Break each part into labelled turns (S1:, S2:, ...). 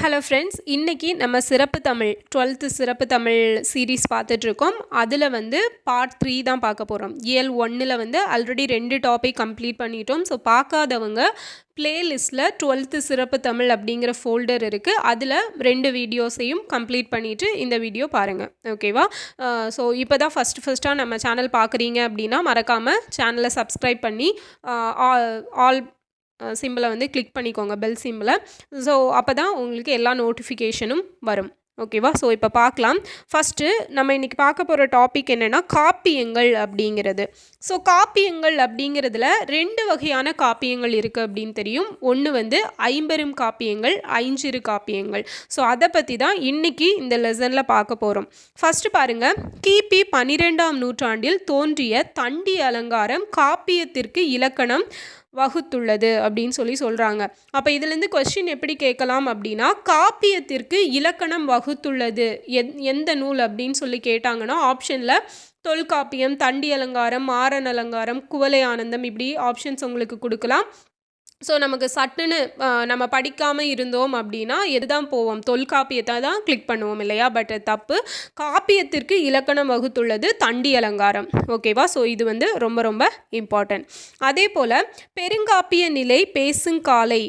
S1: Hello friends, இன்றைக்கி நம்ம சிறப்பு தமிழ் 12th சிறப்பு தமிழ் சீரீஸ் பார்த்துட்ருக்கோம். அதில் பார்ட் 3 தான் பார்க்க போகிறோம். இயல் 1ல் ஆல்ரெடி 2 டாபிக் கம்ப்ளீட் பண்ணிட்டோம். ஸோ பார்க்காதவங்க பிளேலிஸ்ட்டில் 12th சிறப்பு தமிழ் அப்படிங்கிற ஃபோல்டர் இருக்குது. அதில் 2 வீடியோஸையும் கம்ப்ளீட் பண்ணிவிட்டு இந்த வீடியோ பாருங்கள். ஓகேவா? ஸோ இப்போ தான் ஃபஸ்ட்டாக நம்ம சேனல் பார்க்குறீங்க அப்படின்னா மறக்காமல் சேனலை சப்ஸ்கிரைப் பண்ணி ஆல் சிம்பிளை கிளிக் பண்ணிக்கோங்க, பெல் சிம்பிளை. ஸோ அப்போ தான் உங்களுக்கு எல்லா நோட்டிஃபிகேஷனும் வரும். ஓகேவா? ஸோ இப்போ பார்க்கலாம். ஃபஸ்ட்டு நம்ம இன்றைக்கி பார்க்க போகிற டாபிக் என்னென்னா காப்பியங்கள் அப்படிங்கிறது. ஸோ காப்பியங்கள் அப்படிங்கிறதுல 2 வகையான காப்பியங்கள் இருக்குது அப்படின்னு தெரியும். ஒன்று ஐம்பெரும் காப்பியங்கள், ஐஞ்சிறு காப்பியங்கள். ஸோ அதை பற்றி தான் இன்றைக்கி இந்த லெசனில் பார்க்க போகிறோம். ஃபஸ்ட்டு பாருங்கள், கிபி 12ஆம் நூற்றாண்டில் தோன்றிய தண்டி அலங்காரம் காப்பியத்திற்கு இலக்கணம் வகுத்துள்ளது அப்படின்னு சொல்கிறாங்க. அப்போ இதுலேருந்து கொஸ்டின் எப்படி கேட்கலாம் அப்படின்னா, காப்பியத்திற்கு இலக்கணம் வகுத்துள்ளது எந்த நூல் அப்படின்னு கேட்டாங்கன்னா ஆப்ஷனில் தொல்காப்பியம், தண்டி அலங்காரம், மாறன் அலங்காரம், குவலை ஆனந்தம், இப்படி ஆப்ஷன்ஸ் உங்களுக்கு கொடுக்கலாம். ஸோ நமக்கு சட்டுன்னு நம்ம படிக்காமல் இருந்தோம் அப்படின்னா எதுதான் போவோம், தொல்காப்பியத்தை தான் கிளிக் பண்ணுவோம் இல்லையா? பட் தப்பு. காப்பியத்திற்கு இலக்கணம் வகுத்துள்ளது தண்டி அலங்காரம். ஓகேவா? ஸோ இது ரொம்ப ரொம்ப இம்பார்ட்டன்ட். அதே போல் பெருங்காப்பிய நிலை பேசுங்காலை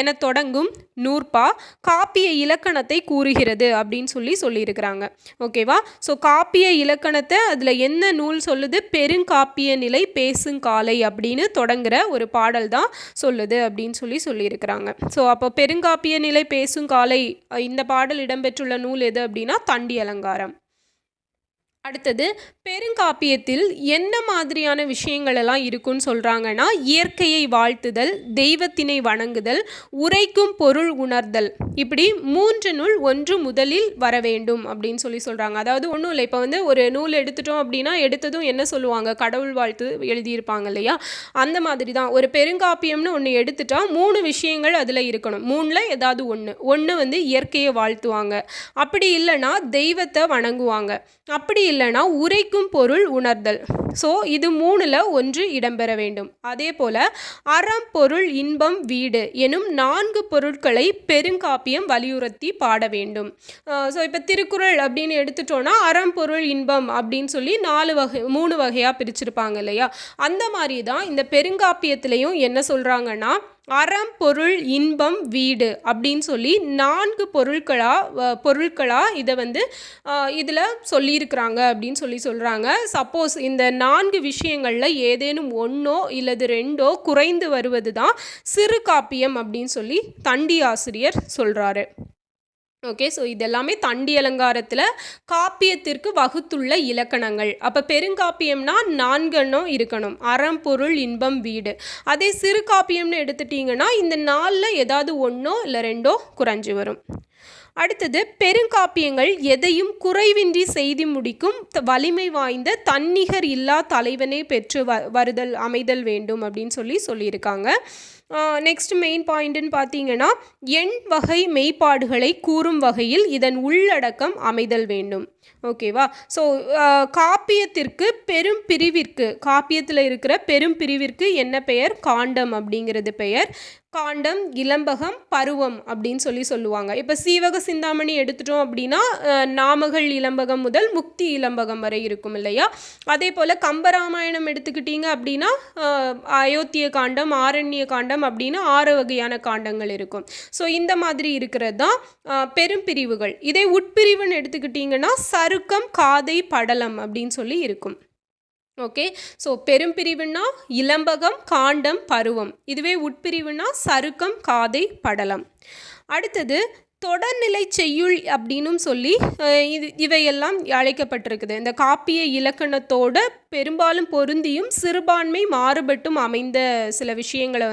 S1: என தொடங்கும் நூற்பா காப்பிய இலக்கணத்தை கூறுகிறது அப்படின்னு சொல்லியிருக்கிறாங்க. ஓகேவா? ஸோ காப்பிய இலக்கணத்தை அதில் என்ன நூல் சொல்லுது? பெருங்காப்பிய நிலை பேசுங்காலை அப்படின்னு தொடங்குற ஒரு பாடல் தான் சொல்லுது அப்படின்னு சொல்லியிருக்கிறாங்க. ஸோ அப்போ பெருங்காப்பிய நிலை பேசுங்காலை இந்த பாடல் இடம்பெற்றுள்ள நூல் எது அப்படின்னா தண்டி அலங்காரம். அடுத்தது, பெருங்காப்பியத்தில் என்ன மாதிரியான விஷயங்கள் எல்லாம் இருக்குன்னு சொல்கிறாங்கன்னா, இயற்கையை வாழ்த்துதல், தெய்வத்தினை வணங்குதல், உரைக்கும் பொருள் உணர்தல், இப்படி 3 நூல் ஒன்று முதலில் வர வேண்டும் அப்படின்னு சொல்கிறாங்க. அதாவது ஒன்றும் இல்லை, இப்போ ஒரு நூல் எடுத்துட்டோம் அப்படின்னா எடுத்ததும் என்ன சொல்லுவாங்க, கடவுள் வாழ்த்து எழுதியிருப்பாங்க இல்லையா? அந்த மாதிரி தான் ஒரு பெருங்காப்பியம்னு ஒன்று எடுத்துட்டா 3 விஷயங்கள் அதில் இருக்கணும். 3ல் ஏதாவது ஒன்று இயற்கையை வாழ்த்துவாங்க, அப்படி இல்லைன்னா தெய்வத்தை வணங்குவாங்க, அப்படி இல்லைனா உரைக்கும் பொருள் உணர்தல். ஸோ இது 3ல் ஒன்று இடம்பெற வேண்டும். அதே போல் அறம், பொருள், இன்பம், வீடு எனும் 4 பொருட்களை பெருங்காப்பியம் வலியுறுத்தி பாட வேண்டும். ஸோ இப்போ திருக்குறள் அப்படின்னு எடுத்துட்டோன்னா அறம், பொருள், இன்பம் அப்படின்னு 3 வகையாக பிரிச்சிருப்பாங்க இல்லையா? அந்த மாதிரி தான் இந்த பெருங்காப்பியத்திலையும் என்ன சொல்கிறாங்கன்னா, அறம், பொருள், இன்பம், வீடு அப்படின்னு 4 பொருட்களாக இதை இதில் சொல்லியிருக்கிறாங்க அப்படின்னு சொல்கிறாங்க. சப்போஸ் இந்த 4 விஷயங்களில் ஏதேனும் 1 இல்லது 2 குறைந்து வருவது தான் சிறு காப்பியம் அப்படின்னு தண்டி ஆசிரியர் சொல்கிறாரு. ஓகே, ஸோ இதெல்லாமே தண்டி அலங்காரத்தில் காப்பியத்திற்கு வகுத்துள்ள இலக்கணங்கள். அப்போ பெருங்காப்பியம்னா 4 இருக்கணும், அறம், பொருள், இன்பம், வீடு. அதே சிறு காப்பியம்னு எடுத்துட்டிங்கன்னா இந்த 4ல் ஏதாவது 1 இல்லை 2 குறைஞ்சி வரும். அடுத்தது, பெருங்காப்பியங்கள் எதையும் குறைவின்றி செய்தி முடிக்கும் வலிமை வாய்ந்த தன்னிகர் இல்லா தலைவனை பெற்று வருதல் அமைதல் வேண்டும் அப்படின்னு சொல்லியிருக்காங்க. நெக்ஸ்ட் மெயின் பாயிண்ட்டுன்னு பார்த்தீங்கன்னா, எண் வகை மெய்ப்பாடுகளை கூறும் வகையில் இதன் உள்ளடக்கம் அமைதல் வேண்டும். ஓகேவா? ஸோ காப்பியத்திற்கு பெரும் பிரிவிற்கு, காப்பியத்தில் இருக்கிற பெரும் பிரிவிற்கு என்ன பெயர்? காண்டம் அப்படிங்கிறது பெயர். காண்டம், இலம்பகம், பருவம் அப்படின்னு சொல்லுவாங்க. இப்போ சீவக சிந்தாமணி எடுத்துட்டோம் அப்படின்னா நாமகள் இலம்பகம் முதல் முக்தி இலம்பகம் வரை இருக்கும் இல்லையா? அதே போல் கம்பராமாயணம் எடுத்துக்கிட்டீங்க அப்படின்னா அயோத்திய காண்டம், ஆரண்ய காண்டம் அப்படின்னு 6 வகையான காண்டங்கள் இருக்கும். ஸோ இந்த மாதிரி இருக்கிறது தான் பெரும் பிரிவுகள். இதே உட்பிரிவுன்னு எடுத்துக்கிட்டிங்கன்னா சருக்கம், காதை, படலம் அப்படின்னு இருக்கும். ஓகே, ஸோ பெரும்பிரிவுனா இலம்பகம், காண்டம், பருவம். இதுவே உட்பிரிவுனா சருக்கம், காதை, படலம். அடுத்தது தொடர்நிலை செய்யுள் அப்படின்னும் இவையெல்லாம் அழைக்கப்பட்டிருக்குது. இந்த காப்பிய இலக்கணத்தோட பெரும்பாலும் பொருந்தியும் சிறுபான்மை மாறுபட்டும் அமைந்த சில விஷயங்களை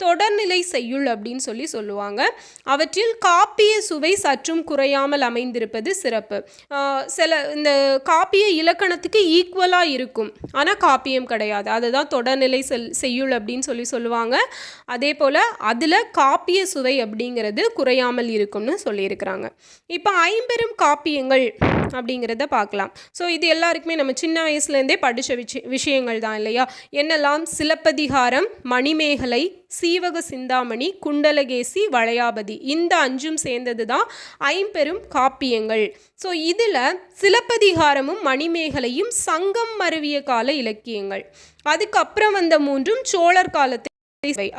S1: தொடர்நிலை செய்யுள் அப்படின்னு சொல்லுவாங்க. அவற்றில் காப்பிய சுவை சற்றும் குறையாமல் அமைந்திருப்பது சிறப்பு. இந்த காப்பிய இலக்கணத்துக்கு ஈக்குவலாக இருக்கும், ஆனால் காப்பியம் கிடையாது. அதுதான் தொடர்நிலை செய்யுள் அப்படின்னு சொல்லுவாங்க. அதே போல் அதில் காப்பிய சுவை அப்படிங்கிறது குறையாமல் இருக்கும். இருக்கும்னு சொல்லியிருக்கிறாங்க. இப்போ ஐம்பெரும் காப்பியங்கள் அப்படிங்கிறத பார்க்கலாம். ஸோ இது எல்லாருக்குமே நம்ம சின்ன வயசுலேருந்தே படித்த விஷயங்கள் தான் இல்லையா? என்னெல்லாம்? சிலப்பதிகாரம், மணிமேகலை, சீவக சிந்தாமணி, குண்டலகேசி, வளையாபதி, இந்த 5ம் சேர்ந்தது தான் ஐம்பெரும் காப்பியங்கள். ஸோ இதில் சிலப்பதிகாரமும் மணிமேகலையும் சங்கம் மருவிய கால இலக்கியங்கள். அதுக்கப்புறம் வந்த 3ம் சோழர் காலத்தை.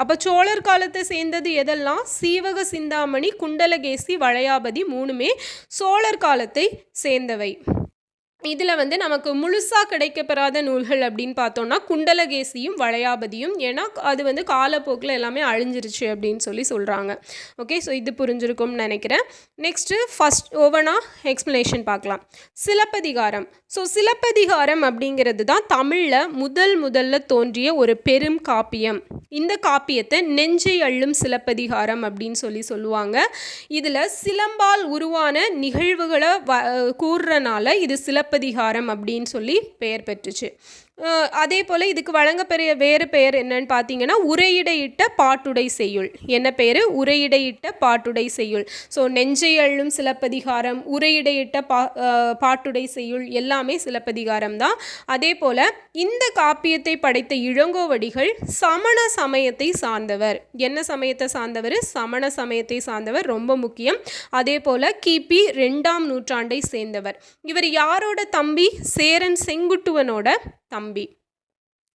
S1: அப்போ சோழர் காலத்தை சேர்ந்தது எதெல்லாம்? சீவக சிந்தாமணி, குண்டலகேசி, வளையாபதி 3மே சோழர் காலத்தை சேர்ந்தவை. இதில் வந்து நமக்கு முழுசாக கிடைக்கப்பெறாத நூல்கள் அப்படின்னு பார்த்தோன்னா குண்டலகேசியும் வளையாபதியும். ஏன்னா அது வந்து காலப்போக்கில் எல்லாமே அழிஞ்சிருச்சு அப்படின்னு சொல்கிறாங்க. ஓகே, ஸோ இது புரிஞ்சிருக்கும்னு நினைக்கிறேன். நெக்ஸ்ட்டு ஃபஸ்ட் ஒவ்வொன்றா எக்ஸ்ப்ளனேஷன் பார்க்கலாம். சிலப்பதிகாரம். ஸோ சிலப்பதிகாரம் அப்படிங்கிறது தான் தமிழில் முதல்ல தோன்றிய ஒரு பெரும் காப்பியம். இந்த காப்பியத்தை நெஞ்சை அள்ளும் சிலப்பதிகாரம் அப்படின்னு சொல்லுவாங்க. இதில் சிலம்பால் உருவான நிகழ்வுகளை கூறுறனால இது சிலப்பதிகாரம் அப்படின்னு சொல்லி பெயர் பெற்றுச்சு. அதே போல் இதுக்கு வழங்கப்பெரிய வேறு பெயர் என்னன்னு பார்த்தீங்கன்னா உரையிடையிட்ட பாட்டுடை செய்யுள். என்ன பேர்? உரையிடையிட்ட பாட்டுடை செய்யுள். ஸோ நெஞ்சை அள்ளும் சிலப்பதிகாரம், உரையிடையிட்ட பாட்டுடை செய்யுள் எல்லாமே சிலப்பதிகாரம் தான். அதே போல் இந்த காப்பியத்தை படைத்த இளங்கோவடிகள் சமண சமயத்தை சார்ந்தவர். என்ன சமயத்தை சார்ந்தவர்? சமண சமயத்தை சார்ந்தவர், ரொம்ப முக்கியம். அதே போல் கிபி 2ஆம் நூற்றாண்டை சேர்ந்தவர். இவர் யாரோட தம்பி? சேரன் செங்குட்டுவனோட தம்பி.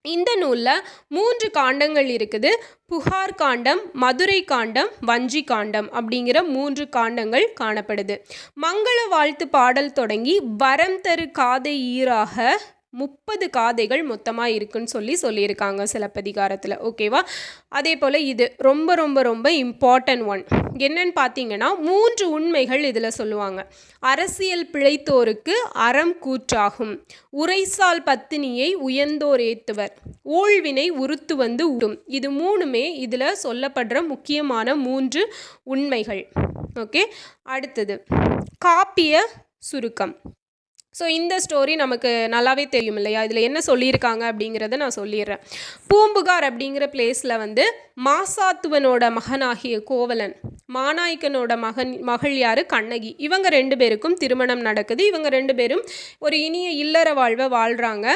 S1: இந்த நூலில் 3 காண்டங்கள் இருக்குது. புகார் காண்டம், மதுரை காண்டம், வஞ்சி காண்டம் அப்படிங்கிற 3 காண்டங்கள் காணப்படுது. மங்கள வாழ்த்து பாடல் தொடங்கி வரம் தரு காதை ஈராக 30 காதைகள் மொத்தமாக இருக்குன்னு சொல்லியிருக்காங்க சிலப்பதிகாரத்தில். ஓகேவா? அதே போல் இது ரொம்ப ரொம்ப ரொம்ப இம்பார்ட்டன்ட் ஒன். என்னன்னு பார்த்தீங்கன்னா 3 உண்மைகள் இதில் சொல்லுவாங்க. அரசியல் பிழைத்தோருக்கு அறம் கூற்றாகும், உரைசால் பத்தினியை உயர்ந்தோர் ஏத்துவர், ஊழ்வினை உறுத்து வந்து உடும். இது 3மே இதில் சொல்லப்படுற முக்கியமான 3 உண்மைகள். ஓகே, அடுத்தது காப்பிய சுருக்கம். ஸோ இந்த ஸ்டோரி நமக்கு நல்லாவே தெரியும் இல்லையா? இதில் என்ன சொல்லியிருக்காங்க அப்படிங்கிறத நான் சொல்லிடுறேன். பூம்புகார் அப்படிங்கிற பிளேஸில் வந்து மாசாத்துவனோட மகனாகிய கோவலன், மாநாய்க்கனோட மகள் யார்? கண்ணகி. இவங்க 2 பேருக்கும் திருமணம் நடக்குது. இவங்க 2 பேரும் ஒரு இனிய இல்லற வாழ்வை வாழ்கிறாங்க.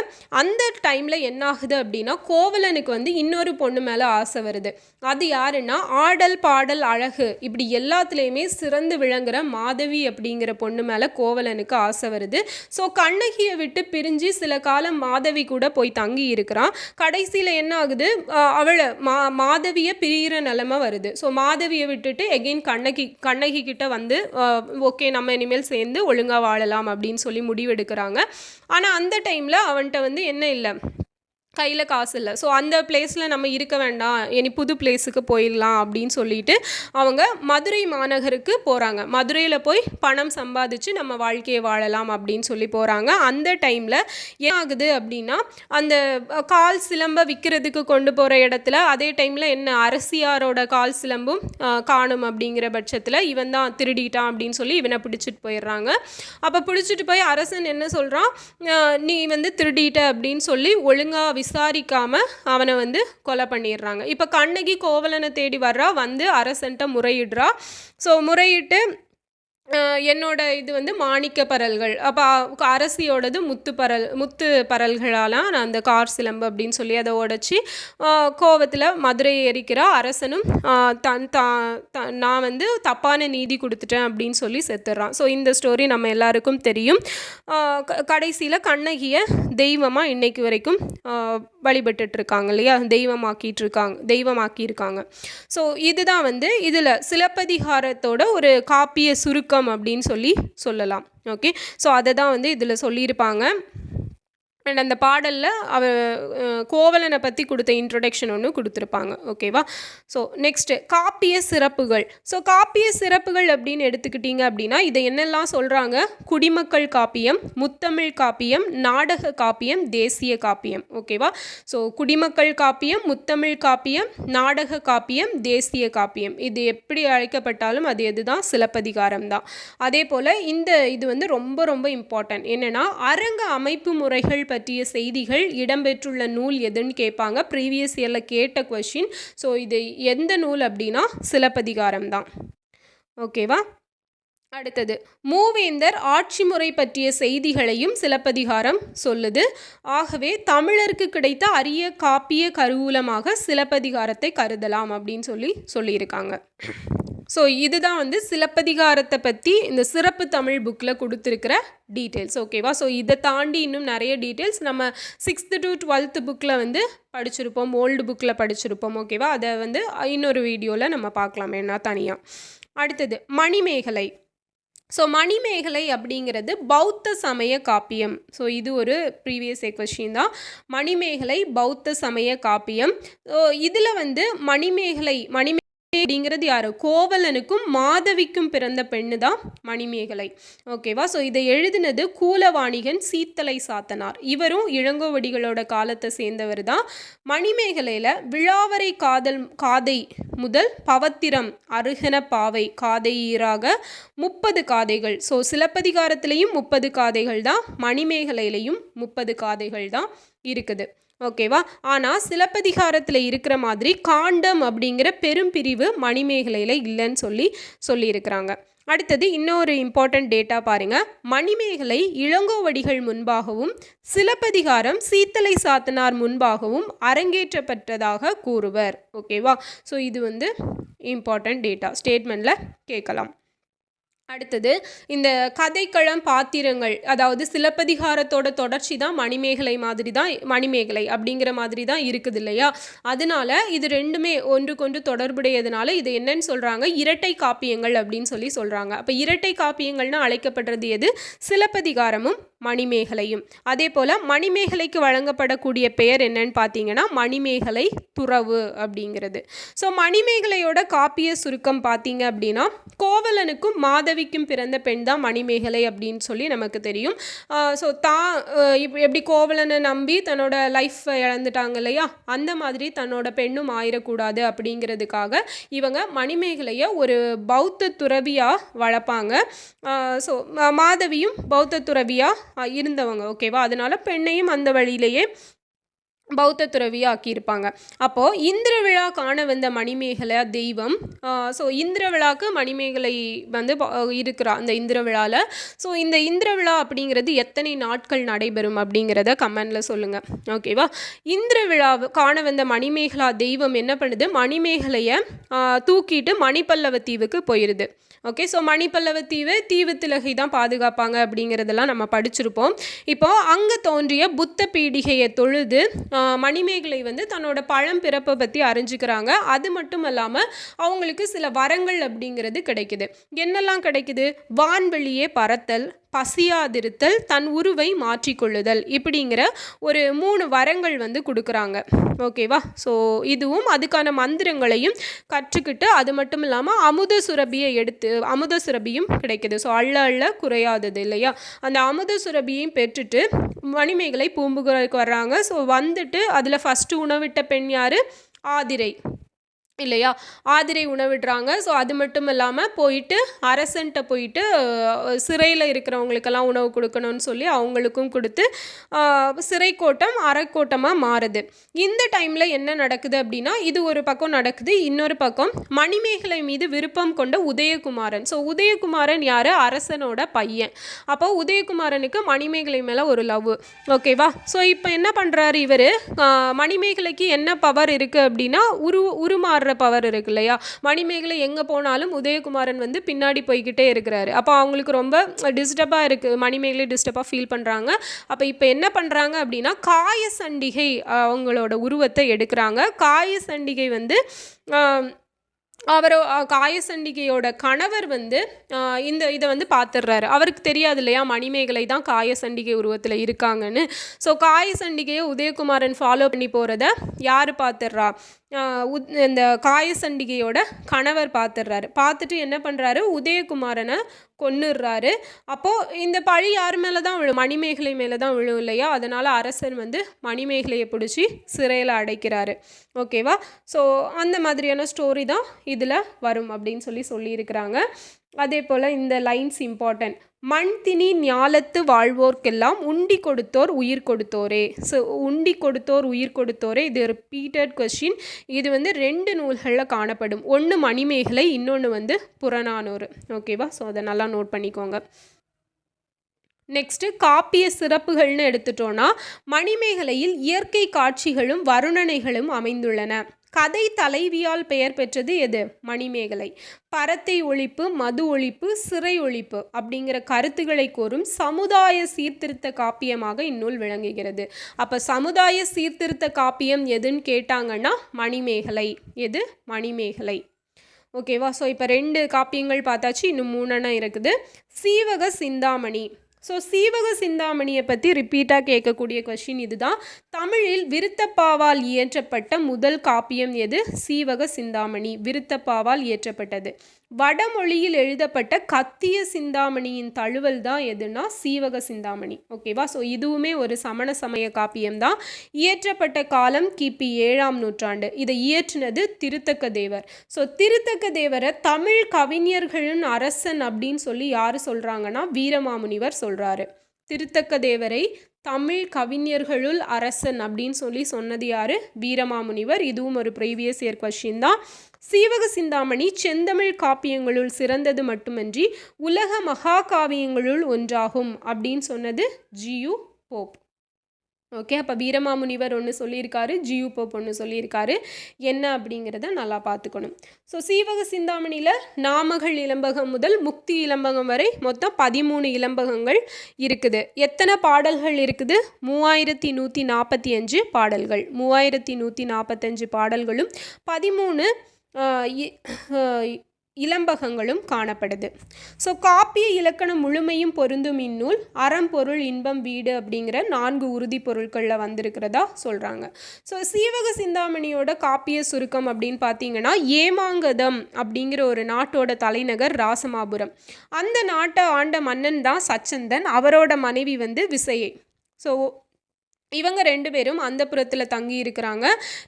S1: அந்த டைமில் என்ன ஆகுது அப்படின்னா கோவலனுக்கு வந்து இன்னொரு பொண்ணு மேலே ஆசை வருது. அது யாருன்னா ஆடல் பாடல் அழகு இப்படி எல்லாத்துலேயுமே சிறந்து விளங்குற மாதவி அப்படிங்கிற பொண்ணு மேலே கோவலனுக்கு ஆசை வருது. ஸோ கண்ணகியை விட்டு பிரிஞ்சு சில காலம் மாதவி கூட போய் தங்கி இருக்கிறான். கடைசியில் என்ன ஆகுது? அவளை மாதவியை பிரிகிற நிலைமை வருது. ஸோ மாதவியை விட்டுட்டு எகெயின் கண்ணகி கிட்ட வந்து ஓகே நம்ம இனிமேல் சேர்ந்து ஒழுங்காக வாழலாம் அப்படின்னு சொல்லி முடிவெடுக்கிறாங்க. ஆனால் அந்த டைமில் அவன்கிட்ட வந்து என்ன இல்லை, கையில் காசு இல்லை. ஸோ அந்த பிளேஸில் நம்ம இருக்க வேண்டாம், இனி புது பிளேஸுக்கு போயிடலாம் அப்படின்னு சொல்லிட்டு அவங்க மதுரை மாநகருக்கு போகிறாங்க. மதுரையில் போய் பணம் சம்பாதிச்சு நம்ம வாழ்க்கையை வாழலாம் அப்படின்னு சொல்லி போகிறாங்க. அந்த டைமில் என்ன ஆகுது அப்படின்னா அந்த கால் சிலம்பை விற்கிறதுக்கு கொண்டு போகிற இடத்துல அதே டைமில் என்ன அரசியாரோட கால் சிலம்பும் காணும். அப்படிங்கிற பட்சத்தில் இவன் தான் திருடிட்டான் அப்படின்னு சொல்லி இவனை பிடிச்சிட்டு போயிடுறாங்க. அப்போ பிடிச்சிட்டு போய் அரசன் என்ன சொல்கிறான், நீ வந்து திருடிட்ட அப்படின்னு சொல்லி ஒழுங்காக விசாரிக்காம அவனை வந்து கொலை பண்ணிடுறாங்க. இப்போ கண்ணகி கோவலனை தேடி வர்றா, வந்து அரசன்ட்ட முறையிடுறா. ஸோ முறையிட்டு என்னோட இது வந்து மாணிக்க பரல்கள், அப்போ அரசியோடது முத்து பரல்களால் நான் அந்த கார் சிலம்பு அப்படின்னு சொல்லி அதை உடச்சி கோவத்தில் மதுரையை எரிக்கிறா. அரசனும் நான் வந்து தப்பான நீதி கொடுத்துட்டேன் அப்படின்னு சொல்லி செத்துடுறான். ஸோ இந்த ஸ்டோரி நம்ம எல்லாருக்கும் தெரியும். கடைசியில் கண்ணகியை தெய்வமாக இன்னைக்கு வரைக்கும் வழிபட்டுருக்காங்க இல்லையா? தெய்வமாக்கியிருக்காங்க. ஸோ இதுதான் வந்து இதில் சிலப்பதிகாரத்தோட ஒரு காப்பிய சுருக்கம் அப்படின்னு சொல்லலாம். ஓகே, ஸோ அதை தான் வந்து இதில் சொல்லியிருப்பாங்க. அண்ட் அந்த பாடலில் கோவலனை பற்றி கொடுத்த இன்ட்ரொடக்ஷன் ஒன்று கொடுத்துருப்பாங்க. ஓகேவா? ஸோ நெக்ஸ்ட்டு காப்பிய சிறப்புகள். ஸோ காப்பிய சிறப்புகள் அப்படின்னு எடுத்துக்கிட்டிங்க அப்படின்னா இதை என்னெல்லாம் சொல்கிறாங்க? குடிமக்கள் காப்பியம், முத்தமிழ் காப்பியம், நாடக காப்பியம், தேசிய காப்பியம். ஓகேவா? ஸோ குடிமக்கள் காப்பியம், முத்தமிழ் காப்பியம், நாடக காப்பியம், தேசிய காப்பியம், இது எப்படி அழைக்கப்பட்டாலும் அது எதுதான்? சிலப்பதிகாரம் தான். அதே போல் இது வந்து ரொம்ப ரொம்ப இம்பார்ட்டன்ட். என்னென்னா அரங்க அமைப்பு முறைகள் பற்றிய செய்திகள் இடம்பெற்றுள்ள நூல் எதுன்னு கேட்பாங்க. ப்ரீவியஸ் இயரில் கேட்ட கொஷின். ஸோ இது எந்த நூல் அப்படின்னா சிலப்பதிகாரம் தான். ஓகேவா? அடுத்தது மூவேந்தர் ஆட்சி முறை பற்றிய செய்திகளையும் சிலப்பதிகாரம் சொல்லுது. ஆகவே தமிழருக்கு கிடைத்த அரிய காப்பிய கருவூலமாக சிலப்பதிகாரத்தை கருதலாம் அப்படின்னு சொல்லியிருக்காங்க. ஸோ இதுதான் வந்து சிலப்பதிகாரத்தை பற்றி இந்த சிறப்பு தமிழ் புக்கில் கொடுத்துருக்கிற டீட்டெயில்ஸ். ஓகேவா? ஸோ இதை தாண்டி இன்னும் நிறைய டீட்டெயில்ஸ் நம்ம 6th to 12th புக்கில் வந்து படிச்சிருப்போம், ஓல்டு புக்கில் படிச்சிருப்போம். ஓகேவா? அதை வந்து இன்னொரு வீடியோவில் நம்ம பார்க்கலாம் என்ன தனியாக. அடுத்தது மணிமேகலை. ஸோ மணிமேகலை அப்படிங்கிறது பௌத்த சமய காப்பியம். ஸோ இது ஒரு ப்ரீவியஸ் கொஸ்டின் தான். மணிமேகலை பௌத்த சமய காப்பியம். ஸோ இதில் வந்து மணிமேகலை அப்படிங்கிறது யாரு? கோவலனுக்கும் மாதவிக்கும் பிறந்த பெண்ணு தான் மணிமேகலை. ஓகேவா? ஸோ இதை எழுதினது கூலவாணிகன் சீத்தலை சாத்தனார். இவரும் இளங்கோவடிகளோட காலத்தை சேர்ந்தவர் தான். மணிமேகலையில் விழாவரை காதை முதல் பவத்திரம் அருகன பாவை காதை ஈராக 30 காதைகள். ஸோ சிலப்பதிகாரத்திலையும் 30 காதைகள் தான், மணிமேகலையிலையும் 30 காதைகள் தான் இருக்குது. ஓகேவா? ஆனால் சிலப்பதிகாரத்தில் இருக்கிற மாதிரி காண்டம் அப்படிங்கிற பெரும் பிரிவு மணிமேகலையில் இல்லைன்னு சொல்லியிருக்கிறாங்க. அடுத்தது இன்னொரு இம்பார்ட்டன்ட் டேட்டா பாருங்கள். மணிமேகலை இளங்கோவடிகள் முன்பாகவும் சிலப்பதிகாரம் சீத்தலை சாத்தனார் முன்பாகவும் அரங்கேற்றப்பட்டதாக கூறுவர். ஓகேவா? ஸோ இது வந்து இம்பார்ட்டன்ட் டேட்டா, ஸ்டேட்மெண்ட்டில் கேட்கலாம். அடுத்தது இந்த கதைக்களம் பாத்திரங்கள், அதாவது சிலப்பதிகாரத்தோட தொடர்ச்சி தான் மணிமேகலை அப்படிங்கிற மாதிரி தான் இருக்குது இல்லையா? அதனால இது ரெண்டுமே ஒன்றுக்கொன்று தொடர்புடையதுனால இது என்னன்னு சொல்கிறாங்க? இரட்டை காப்பியங்கள் அப்படின்னு சொல்கிறாங்க. அப்போ இரட்டை காப்பியங்கள்னு அழைக்கப்படுறது எது? சிலப்பதிகாரமும் மணிமேகலையும். அதே போல் மணிமேகலைக்கு வழங்கப்படக்கூடிய பெயர் என்னன்னு பார்த்தீங்கன்னா மணிமேகலை துறவு அப்படிங்கிறது. ஸோ மணிமேகலையோட காப்பிய சுருக்கம் பார்த்தீங்க அப்படின்னா கோவலனுக்கும் மாதவிக்கும் பிறந்த பெண் தான் மணிமேகலை அப்படின்னு நமக்கு தெரியும். ஸோ எப்படி கோவலனை நம்பி தன்னோட லைஃப் இழந்துட்டாங்க இல்லையா, அந்த மாதிரி தன்னோட பெண்ணும் ஆயிடக்கூடாது அப்படிங்கிறதுக்காக இவங்க மணிமேகலையை ஒரு பௌத்த துறவியாக வளர்ப்பாங்க. ஸோ மாதவியும் பௌத்த துறவியாக இருந்தவங்க. ஓகேவா? அதனால பெண்ணையும் அந்த வழியிலேயே பௌத்த துறவியாக ஆக்கியிருப்பாங்க. அப்போது இந்திர விழா காண வந்த மணிமேகலை தெய்வம். ஸோ இந்திர விழாவுக்கு மணிமேகலை வந்து இருக்கிறா அந்த இந்திர விழாவில். ஸோ இந்த இந்திர விழா அப்படிங்கிறது எத்தனை நாட்கள் நடைபெறும் அப்படிங்கிறத கமெண்டில் சொல்லுங்கள். ஓகேவா? இந்திர விழா காண வந்த மணிமேகலா தெய்வம் என்ன பண்ணுது? மணிமேகலையை தூக்கிட்டு மணிப்பல்லவ தீவுக்கு போயிடுது. ஓகே, ஸோ மணிப்பல்லவ தீவு திலகை தான் பாதுகாப்பாங்க அப்படிங்கிறதெல்லாம் நம்ம படிச்சிருப்போம். இப்போது அங்கே தோன்றிய புத்த பீடிகையை தொழுது மணிமேகலை வந்து தன்னோட பழம்பிறப்பை பற்றி அறிஞ்சிக்கிறாங்க. அது மட்டும் இல்லாமல் அவங்களுக்கு சில வரங்கள் அப்படிங்கிறது கிடைக்குது. என்னெல்லாம் கிடைக்குது? வான்வெளியே பறத்தல், பசியாதிருத்தல், தன் உருவை மாற்றிக்கொள்ளுதல், இப்படிங்கிற ஒரு 3 வரங்கள் வந்து கொடுக்குறாங்க. ஓகேவா? ஸோ இதுவும் அதுக்கான மந்திரங்களையும் கற்றுக்கிட்டு, அது மட்டும் இல்லாமல் அமுத சுரபியும் கிடைக்குது. ஸோ அள்ள குறையாதது இல்லையா, அந்த அமுத சுரபியையும் பெற்றுட்டு மணிமேகலை பூம்புகாருக்கு வர்றாங்க. ஸோ வந்துட்டு அதில் ஃபஸ்ட்டு உணவிட்ட பெண் யார்? ஆதிரை இல்லையா? ஆதிரை உணவிடுறாங்க. ஸோ அது மட்டும் இல்லாமல் போயிட்டு அரசன்ட்ட போயிட்டு சிறையில் இருக்கிறவங்களுக்கெல்லாம் உணவு கொடுக்கணும்னு சொல்லி அவங்களுக்கும் கொடுத்து சிறைக்கோட்டம் அறக்கோட்டமாக மாறுது. இந்த டைமில் என்ன நடக்குது அப்படின்னா, இது ஒரு பக்கம் நடக்குது. இன்னொரு பக்கம் மணிமேகலை மீது விருப்பம் கொண்ட உதயகுமாரன். ஸோ உதயகுமாரன் யார்? அரசனோட பையன். அப்போ உதயகுமாரனுக்கு மணிமேகலை மேலே ஒரு லவ். ஓகேவா? ஸோ இப்போ என்ன பண்ணுறாரு இவர்? மணிமேகலைக்கு என்ன பவர் இருக்குது அப்படின்னா உருமாற பவர் இருக்கு இல்லையா? மணிமேகலை எங்கே போனாலும் உதயகுமாரன் வந்து பின்னாடி போய்கிட்டே இருக்கிறாரு. அப்போ அவங்களுக்கு ரொம்ப டிஸ்டர்பாக இருக்குது, மணிமேகலை டிஸ்டர்பாக ஃபீல் பண்ணுறாங்க. அப்போ இப்போ என்ன பண்ணுறாங்க அப்படின்னா, காயசண்டிகை அவங்களோட உருவத்தை எடுக்கிறாங்க. காயசண்டிகை வந்து காயசண்டிகையோட கணவர் வந்து இதை வந்து பார்த்துடுறாரு. அவருக்கு தெரியாது இல்லையா மணிமேகலை தான் காயசண்டிகை உருவத்தில் இருக்காங்கன்னு. ஸோ காயசண்டிகையை உதயகுமாரன் ஃபாலோ பண்ணி போகிறத யார் பார்த்துடுறா? இந்த காயசண்டிகையோட கணவர் பார்த்துடுறாரு. பார்த்துட்டு என்ன பண்ணுறாரு? உதயகுமாரனை கொன்னுடுறாரு. அப்போது இந்த பழி யார் மேலே தான் விழும்? மணிமேகலை மேலே தான் விழும் இல்லையா? அதனால் அரசன் வந்து மணிமேகலையை பிடிச்சி சிறையில் அடைக்கிறாரு. ஓகேவா? ஸோ அந்த மாதிரியான ஸ்டோரி தான் இதில் வரும் அப்படின்னு சொல்லியிருக்கிறாங்க. அதே போல் இந்த லைன்ஸ் இம்பார்ட்டன்ட். மண் திணி ஞாலத்து வாழ்வோர்க்கெல்லாம் உண்டி கொடுத்தோர் உயிர் கொடுத்தோரே. ஸோ உண்டி கொடுத்தோர் உயிர் கொடுத்தோரே இது ரிப்பீட்டட் கொஸ்டின். இது வந்து 2 நூல்களில் காணப்படும். ஒன்று மணிமேகலை, இன்னொன்று வந்து புறநானூறு. ஓகேவா? ஸோ அதை நல்லா நோட் பண்ணிக்கோங்க. நெக்ஸ்ட்டு காப்பிய சிறப்புகள்னு எடுத்துட்டோன்னா மணிமேகலையில் இயற்கை காட்சிகளும் வருணனைகளும் அமைந்துள்ளன. கதை தலைவியால் பெயர் பெற்றது எது? மணிமேகலை. பரத்தை ஒழிப்பு, மது ஒழிப்பு, சிறை ஒழிப்பு அப்படிங்கிற கருத்துக்களை கூறும் சமுதாய சீர்திருத்த காப்பியமாக இந்நூல் விளங்குகிறது. அப்போ சமுதாய சீர்திருத்த காப்பியம் எதுன்னு கேட்டாங்கன்னா மணிமேகலை. எது? மணிமேகலை. ஓகேவா? ஸோ இப்போ 2 காப்பியங்கள் பார்த்தாச்சு, இன்னும் 3 இருக்குது. சீவக சிந்தாமணி. ஸோ சீவக சிந்தாமணியை பற்றி ரிப்பீட்டாக கேட்கக்கூடிய கொஷின் இதுதான். தமிழில் விருத்தப்பாவால் இயற்றப்பட்ட முதல் காப்பியம் எது? சீவக சிந்தாமணி. விருத்தப்பாவால் இயற்றப்பட்டது. வடமொழியில் எழுதப்பட்ட கத்திய சிந்தாமணியின் தழுவல் தான் எதுனா சீவக சிந்தாமணி. ஓகேவா? ஸோ இதுவுமே ஒரு சமண சமய காப்பியம்தான். இயற்றப்பட்ட காலம் கிபி 7ஆம் நூற்றாண்டு. இதை இயற்றினது திருத்தக்க தேவர். ஸோ திருத்தக்க தேவரை தமிழ் கவிஞர்களின் அரசன் அப்படின்னு சொல்லி யார் சொல்கிறாங்கன்னா வீரமாமுனிவர் சொல்கிறாரு. திருத்தக்க தேவரை தமிழ் கவிஞர்களுள் அரசன் அப்படின்னு சொல்லி சொன்னது யார்? வீரமாமுனிவர். இதுவும் ஒரு ப்ரீவியஸ் இயர் கொஸ்டின் தான். சீவக சிந்தாமணி செந்தமிழ் காப்பியங்களுள் சிறந்தது மட்டுமன்றி உலக மகா காவியங்களுள் ஒன்றாகும் அப்படின்னு சொன்னது ஜியு போப். ஓகே, அப்போ வீரமாமுனிவர் ஒன்று சொல்லியிருக்காரு, ஜியு போப் ஒன்று சொல்லியிருக்காரு. என்ன அப்படிங்கிறத நல்லா பார்த்துக்கணும். ஸோ சீவக சிந்தாமணியில் நாமகள் இலம்பகம் முதல் முக்தி இலம்பகம் வரை மொத்தம் 13 இலம்பகங்கள் இருக்குது. எத்தனை பாடல்கள் இருக்குது? 3145 பாடல்கள். 3145 பாடல்களும் 13 இலம்பகங்களும் காணப்படுது. ஸோ காப்பிய இலக்கணம் முழுமையும் பொருந்தும் இந்நூல் அறம் பொருள் இன்பம் வீடு அப்படிங்கிற 4 உறுதி பொருட்களில் வந்திருக்கிறதா சொல்கிறாங்க. ஸோ சீவக சிந்தாமணியோட காப்பிய சுருக்கம் அப்படின்னு பார்த்தீங்கன்னா ஏமாங்கதம் அப்படிங்கிற ஒரு நாட்டோட தலைநகர் ராசமாபுரம். அந்த நாட்டை ஆண்ட மன்னன் தான் சச்சந்தன். அவரோட மனைவி வந்து விசையை. ஸோ இவங்க 2 பேரும் அந்த புறத்தில் தங்கி இருக்கிறாங்க.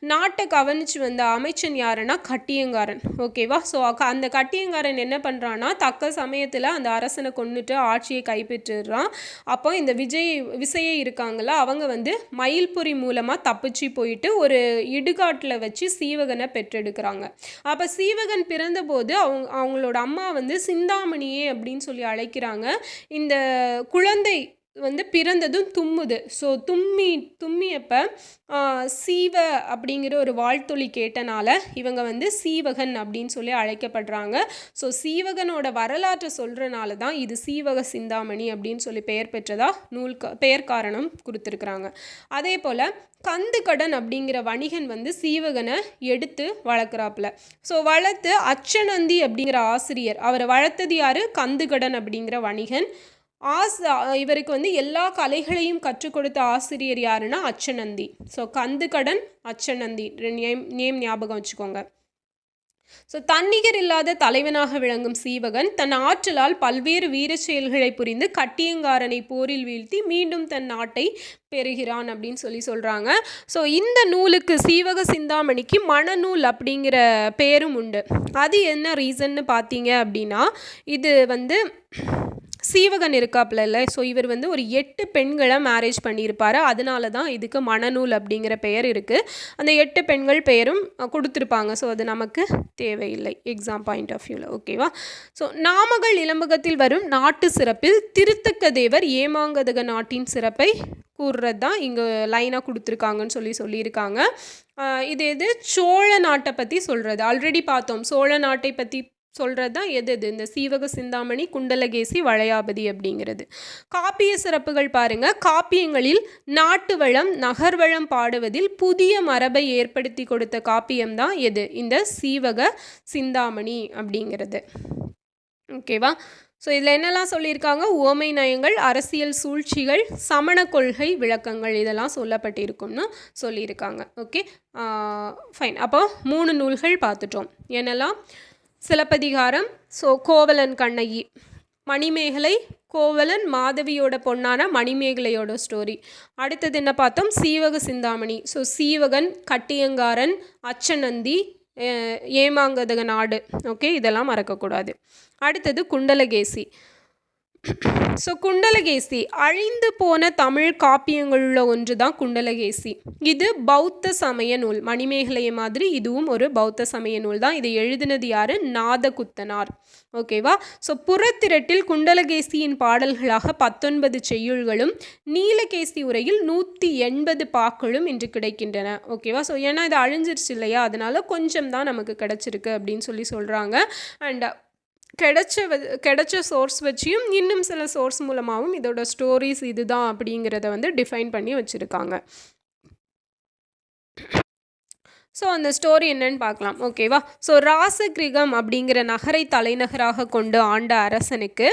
S1: நாட்டை கவனித்து வந்த அமைச்சன் யாருன்னா கட்டியங்காரன். ஓகேவா? ஸோ அந்த கட்டியங்காரன் என்ன பண்ணுறான்னா தக்க சமயத்தில் அந்த அரசனை கொண்டுட்டு ஆட்சியை கைப்பற்றிடுறான். அப்போ இந்த விசையை இருக்காங்களா, அவங்க வந்து மயில்புரி மூலமாக தப்பிச்சு போயிட்டு ஒரு இடுகாட்டில் வச்சு சீவகனை பெற்றெடுக்கிறாங்க. அப்போ சீவகன் பிறந்தபோது அவங்களோட அம்மா வந்து சிந்தாமணியே அப்படின்னு சொல்லி அழைக்கிறாங்க. இந்த குழந்தை வந்து பிறந்ததும் தும்முது. ஸோ தும்மியப்போ சீவ அப்படிங்கிற ஒரு வாழ்த்தொலி கேட்டனால இவங்க வந்து சீவகன் அப்படின்னு சொல்லி அழைக்கப்படுறாங்க. ஸோ சீவகனோட வரலாற்றை சொல்கிறனால தான் இது சீவக சிந்தாமணி அப்படின்னு சொல்லி பெயர் பெற்றதா பெயர் காரணம் கொடுத்துருக்குறாங்க. அதே போல் கந்துக்கடன் அப்படிங்கிற வணிகன் வந்து சீவகனை எடுத்து வளர்க்குறாப்புல. ஸோ வளர்த்து அச்சநந்தி அப்படிங்கிற ஆசிரியர், அவரை வளர்த்தது யார்? கந்துக்கடன் அப்படிங்கிற வணிகன். இவருக்கு வந்து எல்லா கலைகளையும் கற்றுக் கொடுத்த ஆசிரியர் யாருன்னா அச்சநந்தி. ஸோ கந்துக்கடன், அச்சநந்தி நேம் ஞாபகம் வச்சுக்கோங்க. ஸோ தன்னிகர் இல்லாத தலைவனாக விளங்கும் சீவகன் தன் ஆற்றலால் பல்வேறு வீர செயல்களை புரிந்து கட்டியங்காரனை போரில் வீழ்த்தி மீண்டும் தன் நாட்டை பெறுகிறான் அப்படின்னு சொல்கிறாங்க. ஸோ இந்த நூலுக்கு சீவக சிந்தாமணிக்கு மணநூல் அப்படிங்கிற பேரும் உண்டு. அது என்ன ரீசன்னு பார்த்தீங்க அப்படின்னா இது வந்து சீவகன் இருக்காப்புல இல்லை. ஸோ இவர் வந்து ஒரு 8 பெண்களை மேரேஜ் பண்ணியிருப்பார். அதனால தான் இதுக்கு மணநூல் அப்படிங்கிற பெயர் இருக்குது. அந்த 8 பெண்கள் பெயரும் கொடுத்துருப்பாங்க. ஸோ அது நமக்கு தேவையில்லை எக்ஸாம் பாயிண்ட் ஆஃப் வியூவில். ஓகேவா? ஸோ நாமகள் இலம்பகத்தில் வரும் நாட்டு சிறப்பில் திருத்தக்க தேவர் ஏமாங்கதக நாட்டின் சிறப்பை கூறுறது தான் இங்கே லைனாக கொடுத்துருக்காங்கன்னு சொல்லியிருக்காங்க. இது சோழ நாட்டை பற்றி சொல்கிறது. ஆல்ரெடி பார்த்தோம். சோழ நாட்டை பற்றி சொல்கிறது தான் எது இந்த சீவக சிந்தாமணி, குண்டலகேசி, வளையாபதி அப்படிங்கிறது. காப்பிய சிறப்புகள் பாருங்கள். காப்பியங்களில் நாட்டு வளம் நகர்வளம் பாடுவதில் புதிய மரபை ஏற்படுத்தி கொடுத்த காப்பியம்தான் எது? இந்த சீவக சிந்தாமணி அப்படிங்கிறது. ஓகேவா? ஸோ இதில் என்னெல்லாம் சொல்லியிருக்காங்க? உவமை நயங்கள், அரசியல் சூழ்ச்சிகள், சமண கொள்கை விளக்கங்கள் இதெல்லாம் சொல்லப்பட்டிருக்கும்னு சொல்லியிருக்காங்க. Okay, fine. அப்போ 3 நூல்கள் பார்த்துட்டோம். என்னெல்லாம்? சிலப்பதிகாரம், ஸோ கோவலன் கண்ணகி. மணிமேகலை, கோவலன் மாதவியோட பொண்ணான மணிமேகலையோட ஸ்டோரி. அடுத்தது என்ன பார்த்தோம்? சீவக சிந்தாமணி. ஸோ சீவகன், கட்டியங்காரன், அச்சநந்தி, ஏமாங்கதக நாடு. ஓகே, இதெல்லாம் மறக்கக்கூடாது. அடுத்தது குண்டலகேசி. ஸோ குண்டலகேசி அழிந்து போன தமிழ் காப்பியங்களுள்ள ஒன்று தான் குண்டலகேசி. இது பௌத்த சமய நூல். மணிமேகலையை மாதிரி இதுவும் ஒரு பௌத்த சமய நூல் தான். இதை எழுதினது யார்? நாதகுத்தனார். ஓகேவா? ஸோ புறத்திரட்டில் குண்டலகேசியின் பாடல்களாக 19 செய்யுள்களும் நீலகேசி உரையில் 180 பாக்களும் இன்று கிடைக்கின்றன. ஓகேவா? ஸோ ஏன்னா இது அழிஞ்சிருச்சு இல்லையா, அதனால கொஞ்சம் தான் நமக்கு கிடச்சிருக்கு அப்படின்னு சொல்கிறாங்க. அண்ட் கிடைச்ச சோர்ஸ் வச்சியும் இன்னும் சில சோர்ஸ் மூலமாகவும் இதோட ஸ்டோரிஸ் இதுதான் அப்படிங்கிறத வந்து டிஃபைன் பண்ணி வச்சுருக்காங்க. ஸோ அந்த ஸ்டோரி என்னன்னு பார்க்கலாம். ஓகேவா? ஸோ ராசகிரகம் அப்படிங்கிற நகரை தலைநகராக கொண்டு ஆண்ட அரசனுக்கு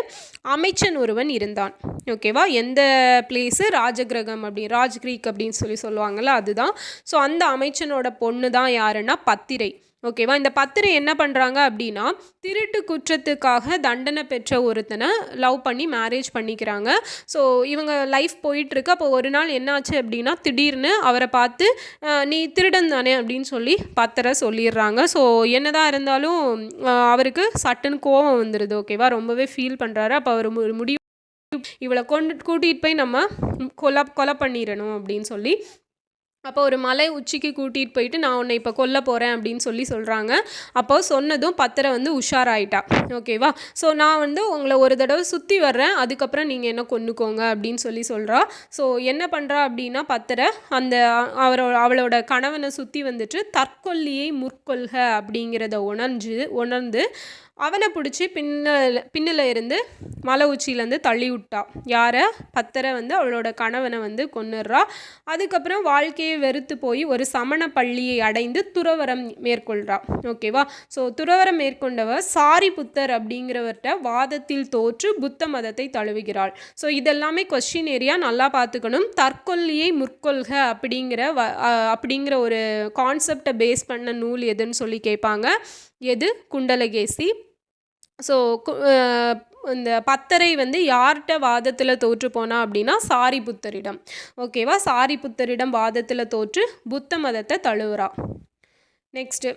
S1: அமைச்சன் ஒருவன் இருந்தான். ஓகேவா? எந்த பிளேஸு? ராஜகிரகம் ராஜ்கிரீக் அப்படின்னு சொல்லுவாங்கள்ல, அதுதான். ஸோ அந்த அமைச்சனோட பொண்ணு தான் யாருன்னா பத்திரை. ஓகேவா? இந்த பத்திரை என்ன பண்ணுறாங்க அப்படின்னா, திருட்டு குற்றத்துக்காக தண்டனை பெற்ற ஒருத்தனை லவ் பண்ணி மேரேஜ் பண்ணிக்கிறாங்க. ஸோ இவங்க லைஃப் போயிட்டுருக்கு. அப்போ ஒரு நாள் என்னாச்சு அப்படின்னா, திடீர்னு அவரை பார்த்து நீ திருடன் தானே அப்படின்னு சொல்லி பத்திரை சொல்லிடுறாங்க. ஸோ என்னதான் இருந்தாலும் அவருக்கு சட்டுன்னு கோபம் வந்துடுது. ஓகேவா? ரொம்பவே ஃபீல் பண்ணுறாரு. அப்போ அவர் முடிவு, இவளை கூட்டிகிட்டு போய் நம்ம கொலை பண்ணிடணும் அப்படின்னு சொல்லி, அப்போ ஒரு மலை உச்சிக்கு கூட்டிகிட்டு போயிட்டு நான் உன்னை இப்போ கொல்ல போகிறேன் அப்படின்னு சொல்கிறாங்க. அப்போ சொன்னதும் பத்திரை வந்து உஷாராயிட்டா. ஓகேவா? ஸோ நான் வந்து உங்களை ஒரு தடவை சுற்றி வர்றேன், அதுக்கப்புறம் நீங்கள் என்ன கொன்னுக்கோங்க அப்படின்னு சொல்கிறா. ஸோ என்ன பண்ணுறா அப்படின்னா, பத்திரை அந்த அவளோட கணவனை சுற்றி வந்துட்டு தற்கொல்லியை முற்கொள்க அப்படிங்கிறத உணர்ந்து அவனை பிடிச்சி பின்னில் இருந்து மலை உச்சியிலேருந்து தள்ளி விட்டா. யாரை? பத்திரை வந்து அவளோட கணவனை வந்து கொன்னுடுறா. அதுக்கப்புறம் வாழ்க்கையை வெறுத்து போய் ஒரு சமண பள்ளியை அடைந்து துறவரம் மேற்கொள்கிறா. ஓகேவா? ஸோ துறவரம் மேற்கொண்டவர் சாரிபுத்தர் அப்படிங்கிறவர்கிட்ட வாதத்தில் தோற்று புத்த மதத்தை தழுவுகிறாள். ஸோ இதெல்லாமே கொஸ்டின் ஏரியா, நல்லா பார்த்துக்கணும். தற்கொல்லியை முற்கொள்க அப்படிங்கிற ஒரு கான்செப்டை பேஸ் பண்ண நூல் எதுன்னு சொல்லி கேட்பாங்க. எது? குண்டலகேசி. ஸோ இந்த பத்தரை வந்து யார்கிட்ட வாதத்தில் தோற்று போனா அப்படின்னா சாரிபுத்தரிடம். ஓகேவா? சாரிபுத்தரிடம் வாதத்தில் தோற்று புத்த மதத்தை தழுவுறா. நெக்ஸ்ட்டு,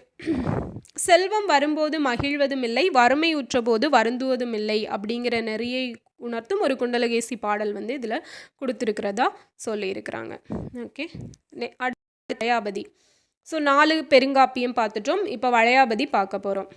S1: செல்வம் வரும்போது மகிழ்வதும் இல்லை, வறுமை உற்றபோது வருந்துவதும் இல்லை அப்படிங்கிற நெறியை உணர்த்தும் ஒரு குண்டலகேசி பாடல் வந்து இதில் கொடுத்துருக்கிறதா சொல்லியிருக்கிறாங்க. ஓகே, வளையாபதி. ஸோ 4 பெருங்காப்பியம் பார்த்துட்டோம். இப்போ வளையாபதி பார்க்க போகிறோம்.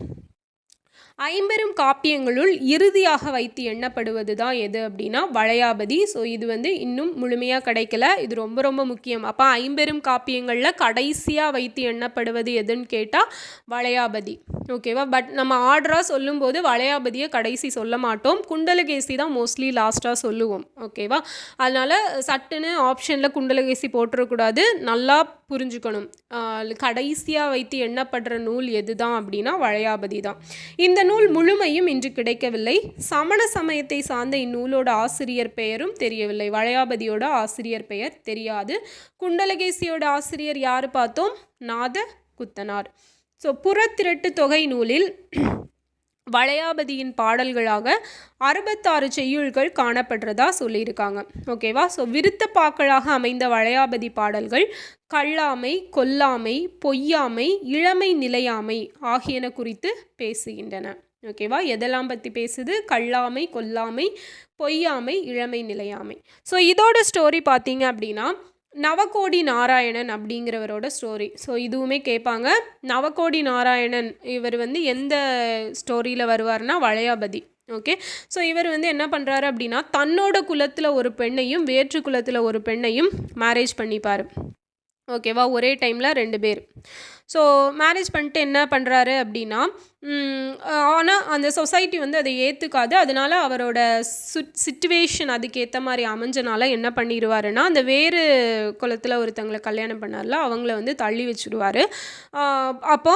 S1: 50 காப்பியங்களுள் இறுதியாக வைத்து எண்ணப்படுவது தான் எது அப்படின்னா வளையாபதி. ஸோ இது வந்து இன்னும் முழுமையாக கிடைக்கல. இது ரொம்ப ரொம்ப முக்கியம். அப்போ 50 காப்பியங்களில் கடைசியாக வைத்து எண்ணப்படுவது எதுன்னு கேட்டால் வளையாபதி. ஓகேவா? பட் நம்ம ஆர்டராக சொல்லும்போது வளையாபதியை கடைசி சொல்ல மாட்டோம். குண்டலகேசி தான் மோஸ்ட்லி லாஸ்ட்டாக சொல்லுவோம். ஓகேவா? அதனால் சட்டுன்னு ஆப்ஷனில் குண்டலகேசி போட்டுறக்கூடாது. நல்லா புரிஞ்சுக்கணும். கடைசியாக வைத்து எண்ணப்படுற நூல் எது தான் அப்படின்னா வளையாபதி தான். இந்த நூல் முழுமையும் இன்று கிடைக்கவில்லை. சமண சமயத்தை சார்ந்த இந்நூலோட ஆசிரியர் பெயரும் தெரியவில்லை. வளையாபதியோட ஆசிரியர் பெயர் தெரியாது. குண்டலகேசியோட ஆசிரியர் யார் பார்த்தோம்? நாதகுத்தனார். ஸோ புறத்திரட்டு தொகை நூலில் வளையாபதியின் பாடல்களாக 66 செய்யுள்கள் காணப்படுறதா சொல்லியிருக்காங்க. ஓகேவா? ஸோ விருத்த பாக்களாக அமைந்த வளையாபதி பாடல்கள் கல்லாமை, கொல்லாமை, பொய்யாமை, இளமை நிலையாமை ஆகியன குறித்து பேசுகின்றன. ஓகேவா? எதெல்லாம் பற்றி பேசுது? கல்லாமை, கொல்லாமை, பொய்யாமை, இளமை நிலையாமை. ஸோ இதோட ஸ்டோரி பார்த்தீங்க அப்படின்னா நவகோடி நாராயணன் அப்படிங்கிறவரோட ஸ்டோரி. ஸோ இதுவுமே கேட்பாங்க. நவகோடி நாராயணன் இவர் வந்து எந்த ஸ்டோரியில் வருவார்னா வளையாபதி. ஓகே. ஸோ இவர் வந்து என்ன பண்ணுறாரு அப்படின்னா தன்னோட குலத்தில் ஒரு பெண்ணையும் வேற்று குலத்தில் ஒரு பெண்ணையும் மேரேஜ் பண்ணிப்பார். ஓகேவா? ஒரே டைமில் 2 பேர். ஸோ மேரேஜ் பண்ணிட்டு என்ன பண்ணுறாரு அப்படின்னா ஆனால் அந்த சொசைட்டி வந்து அதை ஏற்றுக்காது. அதனால் அவரோட சிச்சுவேஷன் அதுக்கேற்ற மாதிரி அமைஞ்சனால என்ன பண்ணிடுவாருன்னா அந்த வேறு குலத்தில் ஒருத்தங்களை கல்யாணம் பண்ணார்ல அவங்கள வந்து தள்ளி வச்சுடுவார். அப்போ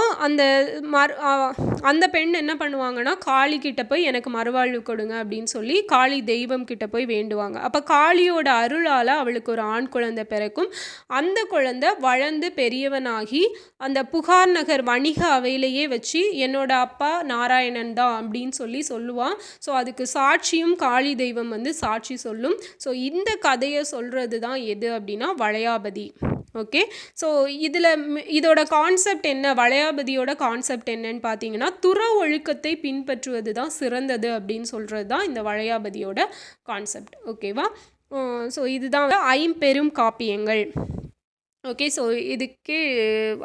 S1: அந்த பெண் என்ன பண்ணுவாங்கன்னா காளி கிட்ட போய் எனக்கு மறுவாழ்வு கொடுங்க அப்படின்னு சொல்லி காளி தெய்வம் கிட்ட போய் வேண்டுவாங்க. அப்போ காளியோட அருளால் அவளுக்கு ஒரு ஆண் குழந்தை பிறக்கும். அந்த குழந்தை வளர்ந்து பெரியவனாகி அந்த புகார் நகர் வணிக அவையிலேயே வச்சு என்னோட அப்பா நாராயணன் தான் அப்படின்னு சொல்லுவான். ஸோ அதுக்கு சாட்சியும் காளி தெய்வம் வந்து சாட்சி சொல்லும். ஸோ இந்த கதையை சொல்கிறது தான் எது அப்படின்னா வளையாபதி. ஓகே. ஸோ இதில் இதோட கான்செப்ட் என்ன, வளையாபதியோட கான்செப்ட் என்னன்னு பார்த்தீங்கன்னா, துற ஒழுக்கத்தை பின்பற்றுவது தான் சிறந்தது அப்படின்னு சொல்கிறது தான் இந்த வளையாபதியோட கான்செப்ட். ஓகேவா? ஸோ இதுதான் ஐம்பெரும் காப்பியங்கள். ஓகே. ஸோ இதுக்கு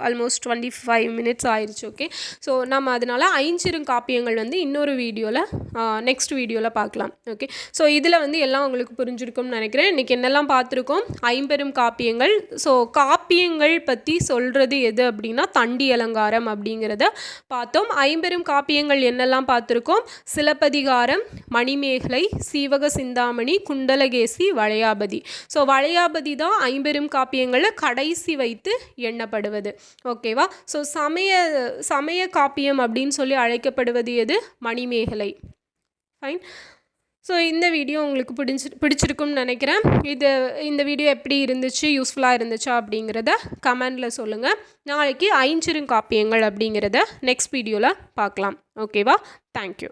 S1: ஆல்மோஸ்ட் 25 மினிட்ஸ் ஆயிடுச்சு. ஓகே. ஸோ நம்ம அதனால் ஐஞ்சிறுகாப்பியங்கள் வந்து இன்னொரு வீடியோவில் நெக்ஸ்ட் வீடியோவில் பார்க்கலாம். ஓகே. ஸோ இதில் வந்து எல்லாம் உங்களுக்கு புரிஞ்சிருக்கும்னு நினைக்கிறேன். இன்றைக்கி என்னெல்லாம் பார்த்துருக்கோம், ஐம்பெரும் காப்பியங்கள். ஸோ காப்பியங்கள் பற்றி சொல்கிறது எது அப்படின்னா தண்டி அலங்காரம் அப்படிங்கிறத பார்த்தோம். ஐம்பெரும் காப்பியங்கள் என்னெல்லாம் பார்த்துருக்கோம், சிலப்பதிகாரம், மணிமேகலை, சீவக சிந்தாமணி, குண்டலகேசி, வளையாபதி. ஸோ வளையாபதி தான் ஐம்பெரும் காப்பியங்களில் கடைசி வைத்து எண்ணப்படுவது. ஓகேவா? ஸோ சமய காப்பியம் அப்படின்னு சொல்லி அழைக்கப்படுவது எது, மணிமேகலை. ஃபைன். ஸோ இந்த வீடியோ உங்களுக்கு பிடிச்சிருக்கும்னு நினைக்கிறேன். இந்த வீடியோ எப்படி இருந்துச்சு, யூஸ்ஃபுல்லாக இருந்துச்சா அப்படிங்கிறத கமெண்டில் சொல்லுங்கள். நாளைக்கு ஐஞ்சிறுகாப்பியங்கள் அப்படிங்கிறத நெக்ஸ்ட் வீடியோவில் பார்க்கலாம். ஓகேவா? தேங்க்யூ.